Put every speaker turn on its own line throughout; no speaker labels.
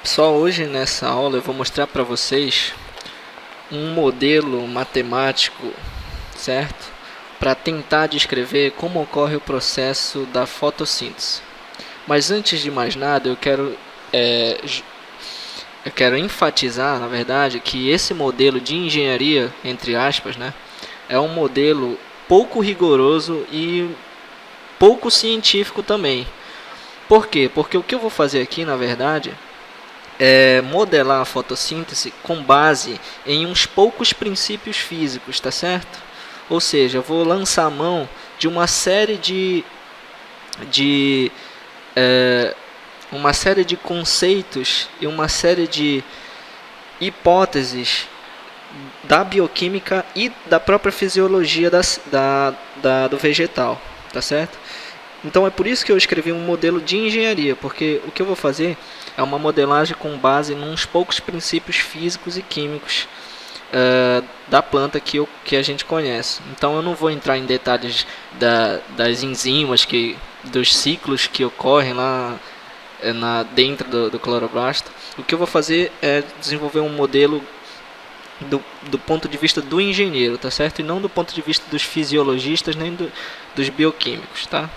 Pessoal, hoje nessa aula eu vou mostrar para vocês um modelo matemático, certo? Para tentar descrever como ocorre o processo da fotossíntese. Mas antes de mais nada, eu quero enfatizar, na verdade, que esse modelo de engenharia, entre aspas, né, é um modelo pouco rigoroso e pouco científico também. Por quê? Porque o que eu vou fazer aqui, na verdade, é modelar a fotossíntese com base em uns poucos princípios físicos, tá certo? Ou seja, eu vou lançar a mão de de uma série de conceitos e uma série de hipóteses da bioquímica e da própria fisiologia do vegetal, tá certo? Então é por isso que eu escrevi um modelo de engenharia, porque o que eu vou fazer é uma modelagem com base em uns poucos princípios físicos e químicos da planta que a gente conhece. Então eu não vou entrar em detalhes das enzimas, dos ciclos que ocorrem lá dentro do cloroplasto. O que eu vou fazer é desenvolver um modelo do ponto de vista do engenheiro, tá certo? E não do ponto de vista dos fisiologistas nem dos bioquímicos, tá?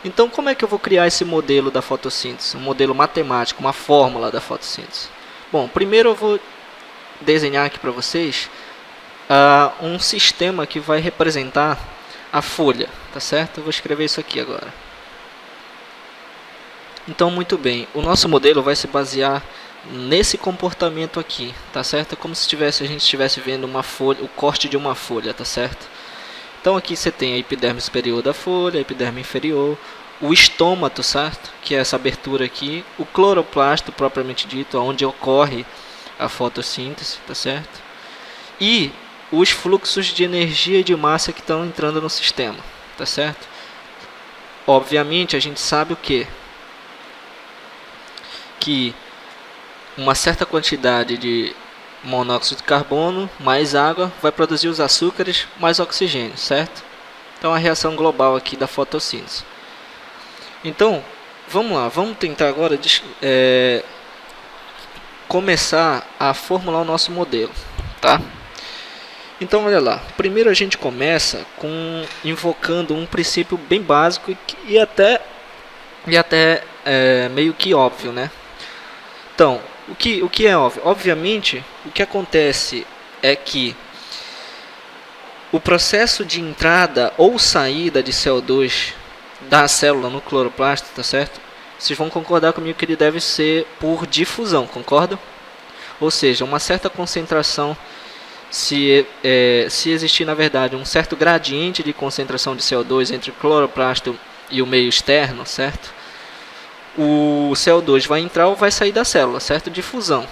Então, como é que eu vou criar esse modelo da fotossíntese? Um modelo matemático, uma fórmula da fotossíntese. Bom, primeiro eu vou desenhar aqui para vocês um sistema que vai representar a folha, tá certo? Eu vou escrever isso aqui agora. Então, muito bem, o nosso modelo vai se basear nesse comportamento aqui, tá certo? É como se a gente estivesse vendo uma folha, o corte de uma folha, tá certo? Então aqui você tem a epiderme superior da folha, a epiderme inferior, o estômato, certo? Que é essa abertura aqui, o cloroplasto propriamente dito, onde ocorre a fotossíntese, tá certo? E os fluxos de energia e de massa que estão entrando no sistema, tá certo? Obviamente a gente sabe o quê? Que uma certa quantidade de monóxido de carbono mais água vai produzir os açúcares mais oxigênio, certo? Então a reação global aqui da fotossíntese. Então, vamos lá, vamos tentar agora começar a formular o nosso modelo, tá? Então, olha lá, primeiro a gente começa invocando um princípio bem básico e até meio que óbvio, né? Então, o que é óbvio? Obviamente, o que acontece é que o processo de entrada ou saída de CO2 da célula no cloroplasto, tá certo? Vocês vão concordar comigo que ele deve ser por difusão, concordam? Ou seja, uma certa concentração, se existir na verdade um certo gradiente de concentração de CO2 entre o cloroplasto e o meio externo, certo? O CO2 vai entrar ou vai sair da célula, certo? Difusão.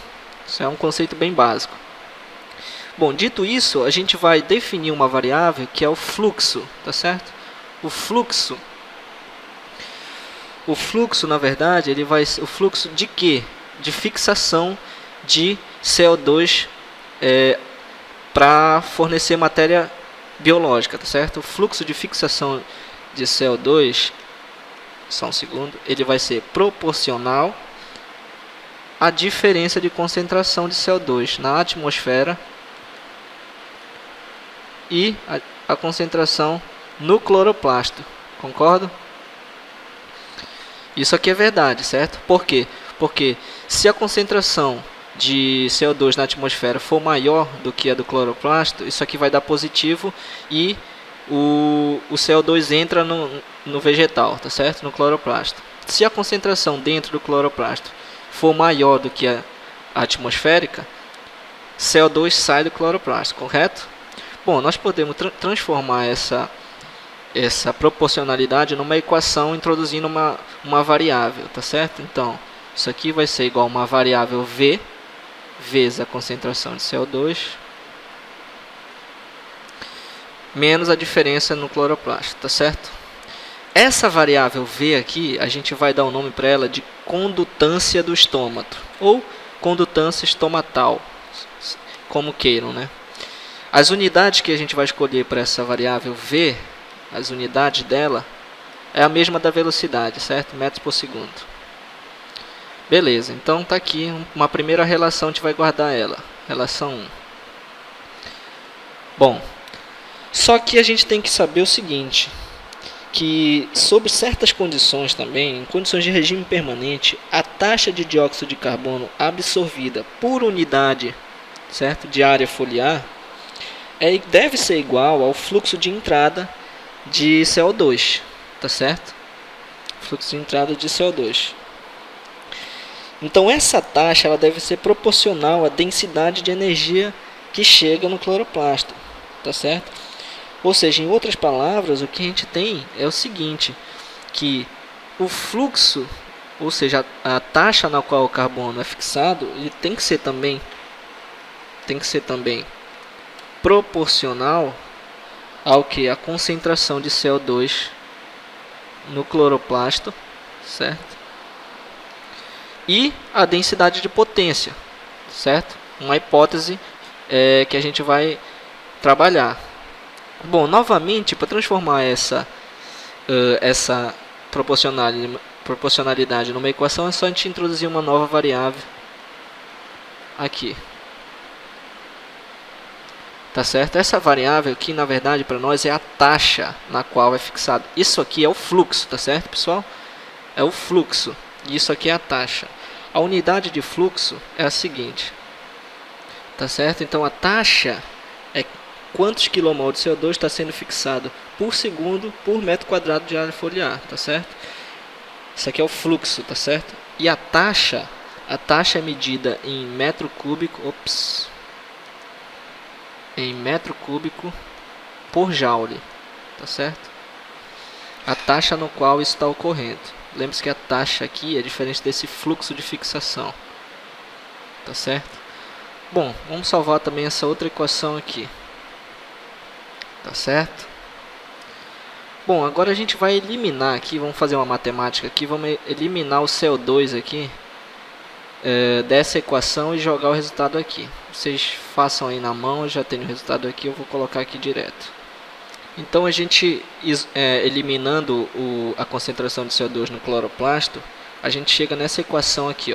Isso é um conceito bem básico. Bom, dito isso, a gente vai definir uma variável que é o fluxo, tá certo? O fluxo, na verdade, o fluxo de quê? De fixação de CO2 para fornecer matéria biológica, tá certo? O fluxo de fixação de CO2, só um segundo, ele vai ser proporcional à diferença de concentração de CO2 na atmosfera e a concentração no cloroplasto, concordo? Isso aqui é verdade, certo? Por quê? Porque se a concentração de CO2 na atmosfera for maior do que a do cloroplasto, isso aqui vai dar positivo e o CO2 entra no vegetal, tá certo? No cloroplasto. Se a concentração dentro do cloroplasto for maior do que a atmosférica, CO2 sai do cloroplasto, correto? Bom, nós podemos transformar essa proporcionalidade numa equação introduzindo uma variável, tá certo? Então, isso aqui vai ser igual a uma variável V vezes a concentração de CO2 menos a diferença no cloroplasto, tá certo? Essa variável V aqui, a gente vai dar o nome para ela de condutância do estômato, ou condutância estomatal, como queiram, né? As unidades que a gente vai escolher para essa variável V, as unidades dela, é a mesma da velocidade, certo? Metros por segundo. Beleza, então tá aqui uma primeira relação, a gente vai guardar ela. Relação 1. Bom, só que a gente tem que saber o seguinte, que sob certas condições também, em condições de regime permanente, a taxa de dióxido de carbono absorvida por unidade, certo, de área foliar deve ser igual ao fluxo de entrada de CO2, tá certo? Fluxo de entrada de CO2. Então essa taxa ela deve ser proporcional à densidade de energia que chega no cloroplasto, tá certo? Ou seja, em outras palavras, o que a gente tem é o seguinte, que o fluxo, ou seja, a taxa na qual o carbono é fixado, ele tem que ser também proporcional ao que a concentração de CO2 no cloroplasto, certo? E a densidade de potência, certo? Uma hipótese que a gente vai trabalhar. Bom, novamente, para transformar essa proporcionalidade numa equação, é só a gente introduzir uma nova variável aqui. Tá certo? Essa variável aqui, na verdade, para nós é a taxa na qual é fixado. Isso aqui é o fluxo, tá certo, pessoal? É o fluxo. E isso aqui é a taxa. A unidade de fluxo é a seguinte. Tá certo? Então, a taxa é quantos kmol de CO2 está sendo fixado por segundo por metro quadrado de área foliar, tá certo? Isso aqui é o fluxo, tá certo? E a taxa é medida em metro cúbico, em metro cúbico por joule, tá certo? A taxa no qual isso está ocorrendo. Lembre-se que a taxa aqui é diferente desse fluxo de fixação, tá certo? Bom, vamos salvar também essa outra equação aqui. Tá certo? Bom, agora a gente vai eliminar aqui, vamos fazer uma matemática aqui, vamos eliminar o CO2 aqui dessa equação e jogar o resultado aqui. Vocês façam aí na mão, eu já tenho o resultado aqui, eu vou colocar aqui direto. Então a gente, eliminando a concentração de CO2 no cloroplasto, a gente chega nessa equação aqui,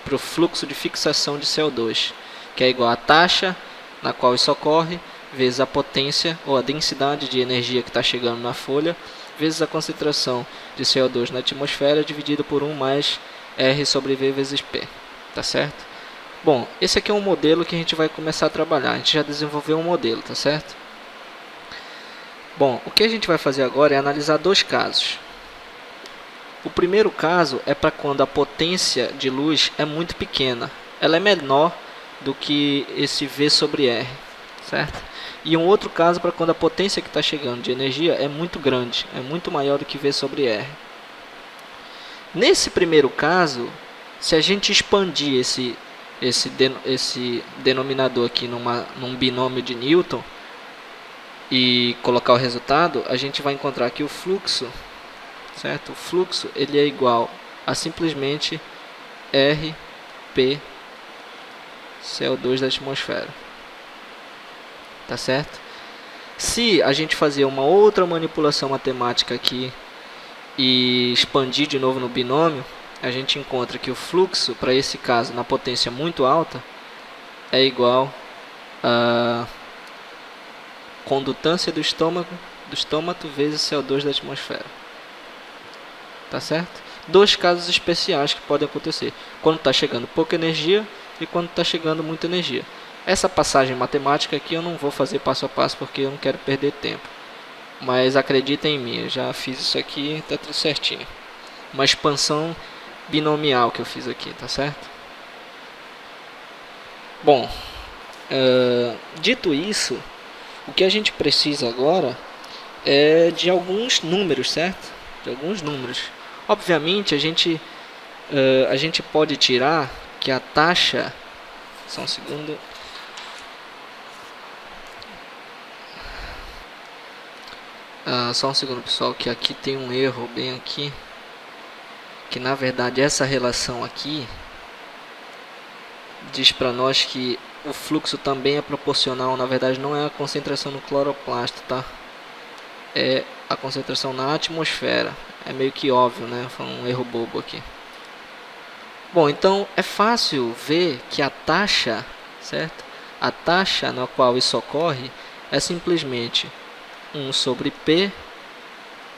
para o fluxo de fixação de CO2, que é igual a taxa na qual isso ocorre, vezes a potência ou a densidade de energia que está chegando na folha, vezes a concentração de CO2 na atmosfera, dividido por 1 mais R sobre V vezes P. Tá certo? Bom, esse aqui é um modelo que a gente vai começar a trabalhar. A gente já desenvolveu um modelo, tá certo? Bom, o que a gente vai fazer agora é analisar dois casos. O primeiro caso é para quando a potência de luz é muito pequena. Ela é menor do que esse V sobre R, certo? E um outro caso para quando a potência que está chegando de energia é muito grande, é muito maior do que V sobre R. Nesse primeiro caso, se a gente expandir esse denominador aqui num binômio de Newton e colocar o resultado, a gente vai encontrar que o fluxo, certo? O fluxo ele é igual a simplesmente RP CO2 da atmosfera. Tá certo? Se a gente fazer uma outra manipulação matemática aqui e expandir de novo no binômio, a gente encontra que o fluxo, para esse caso, na potência muito alta, é igual a condutância do estômago vezes CO2 da atmosfera. Tá certo? Dois casos especiais que podem acontecer. Quando está chegando pouca energia e quando está chegando muita energia. Essa passagem matemática aqui eu não vou fazer passo a passo porque eu não quero perder tempo. Mas acreditem em mim, eu já fiz isso aqui, está tudo certinho. Uma expansão binomial que eu fiz aqui, tá certo? Bom, dito isso, o que a gente precisa agora é de alguns números, certo? De alguns números. Obviamente a gente pode tirar que a taxa... Só um segundo. Só um segundo, pessoal, que aqui tem um erro bem aqui. Que na verdade essa relação aqui diz para nós que o fluxo também é proporcional. Na verdade não é a concentração no cloroplasto, tá? É a concentração na atmosfera. É meio que óbvio, né? Foi um erro bobo aqui. Bom, então é fácil ver que a taxa, certo? A taxa na qual isso ocorre é simplesmente 1 sobre P,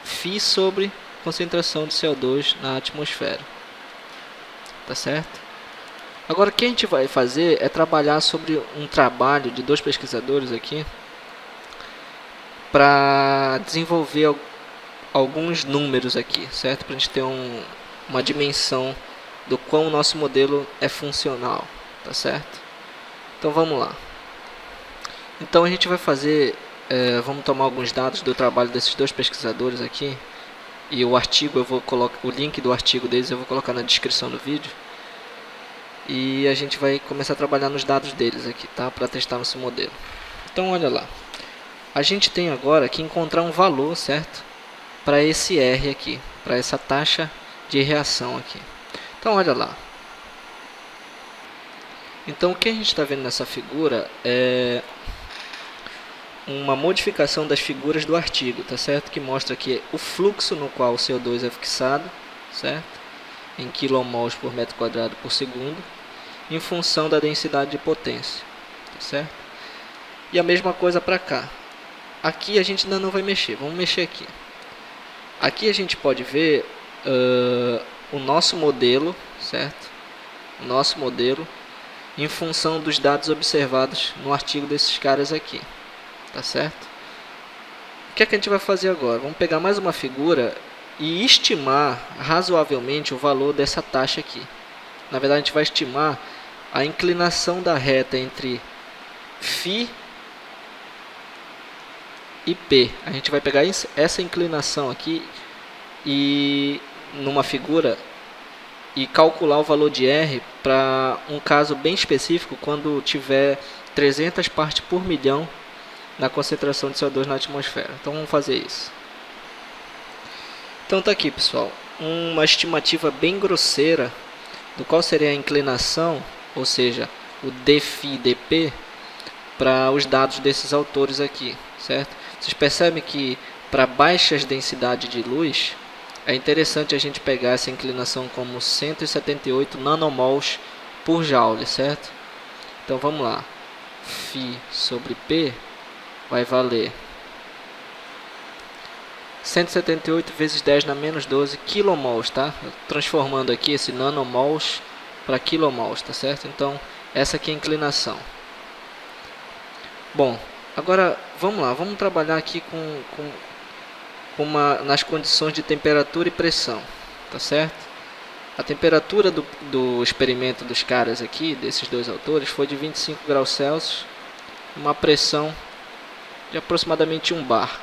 φ sobre concentração de CO2 na atmosfera. Tá certo? Agora o que a gente vai fazer é trabalhar sobre um trabalho de 2 pesquisadores aqui para desenvolver alguns números aqui, certo? Para a gente ter uma dimensão do quão o nosso modelo é funcional, tá certo? Então vamos lá. Então a gente vai fazer, vamos tomar alguns dados do trabalho desses 2 pesquisadores aqui, e o artigo eu vou colocar, o link do artigo deles eu vou colocar na descrição do vídeo. E a gente vai começar a trabalhar nos dados deles aqui, tá? Para testar nosso modelo. Então olha lá. A gente tem agora que encontrar um valor, certo? Para esse R aqui, para essa taxa de reação aqui. Então olha lá. Então o que a gente está vendo nessa figura é uma modificação das figuras do artigo, tá certo? Que mostra aqui o fluxo no qual o CO2 é fixado, certo? Em kmols por metro quadrado por segundo, em função da densidade de potência, tá certo? E a mesma coisa para cá. Aqui a gente ainda não vai mexer, vamos mexer aqui. Aqui a gente pode ver o nosso modelo, certo? O nosso modelo em função dos dados observados no artigo desses caras aqui, tá certo? O que é que a gente vai fazer agora? Vamos pegar mais uma figura e estimar razoavelmente o valor dessa taxa aqui. Na verdade a gente vai estimar a inclinação da reta entre φ e P. A gente vai pegar essa inclinação aqui e numa figura e calcular o valor de R para um caso bem específico, quando tiver 300 partes por milhão na concentração de CO2 na atmosfera. Então vamos fazer isso. Então tá aqui, pessoal, uma estimativa bem grosseira do qual seria a inclinação, ou seja, o dφ dp, para os dados desses autores aqui, certo? Vocês percebem que para baixas densidades de luz é interessante a gente pegar essa inclinação como 178 nanomols por joule, certo? Então vamos lá, φ sobre P vai valer 178 vezes 10 na menos 12 kmols, tá? Transformando aqui esse nanomols para kmols, tá certo? Então essa aqui é a inclinação. Bom, agora vamos lá, vamos trabalhar aqui nas condições de temperatura e pressão, tá certo? A temperatura do experimento dos caras aqui, desses 2 autores, foi de 25 graus Celsius, uma pressão de aproximadamente 1 bar,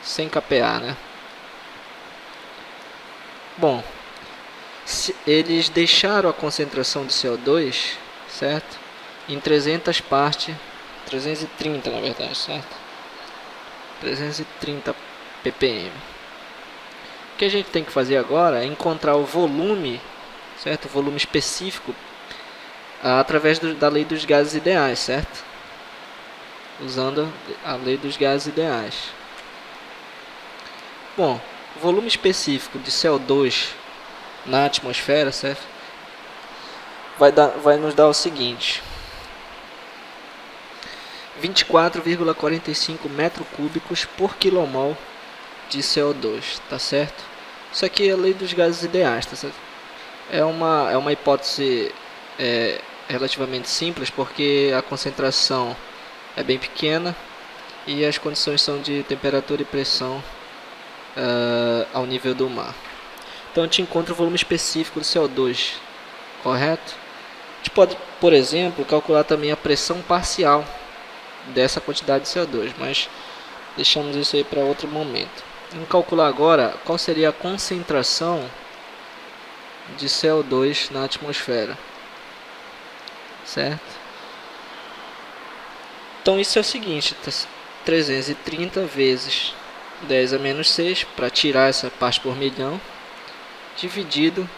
sem kPa, né? Bom, eles deixaram a concentração de CO2, certo? Em 300 partes, 330 na verdade, certo? 330 ppm. O que a gente tem que fazer agora é encontrar o volume, certo? O volume específico através da lei dos gases ideais, certo? Usando a lei dos gases ideais. Bom, o volume específico de CO2 na atmosfera, certo? Vai nos dar o seguinte: 24,45 metros cúbicos por quilomol de CO2, tá certo? Isso aqui é a lei dos gases ideais, tá certo? É uma hipótese relativamente simples, porque a concentração é bem pequena e as condições são de temperatura e pressão ao nível do mar. Então a gente encontra o volume específico do CO2, correto? A gente pode, por exemplo, calcular também a pressão parcial dessa quantidade de CO2, mas deixamos isso aí para outro momento. Vamos calcular agora qual seria a concentração de CO2 na atmosfera, certo? Então isso é o seguinte: 330 vezes 10 a menos 6, para tirar essa parte por milhão, dividido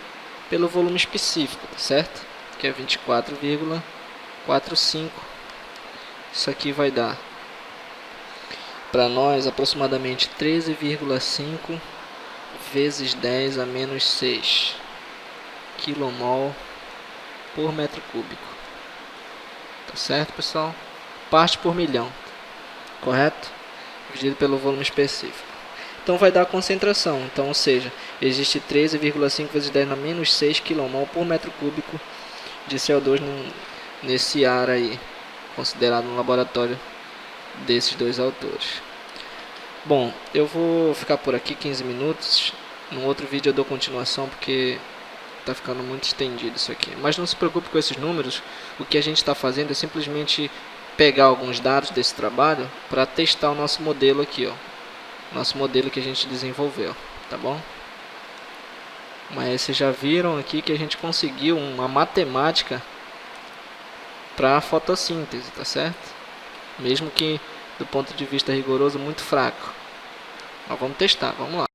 pelo volume específico, tá certo? Que é 24,45. Isso aqui vai dar para nós aproximadamente 13,5 vezes 10 a menos 6. kmol por metro cúbico. Tá certo, pessoal? Parte por milhão, correto? Dividido pelo volume específico. Então vai dar a concentração. Então, ou seja, existe 13,5 vezes 10 na menos 6 kmol por metro cúbico de CO2 nesse ar aí, considerado no laboratório desses dois autores. Bom, eu vou ficar por aqui 15 minutos. No outro vídeo eu dou continuação porque está ficando muito estendido isso aqui. Mas não se preocupe com esses números. O que a gente está fazendo é simplesmente pegar alguns dados desse trabalho para testar o nosso modelo aqui, ó. Nosso modelo que a gente desenvolveu, tá bom? Mas vocês já viram aqui que a gente conseguiu uma matemática para a fotossíntese, tá certo? Mesmo que do ponto de vista rigoroso muito fraco. Mas vamos testar, vamos lá.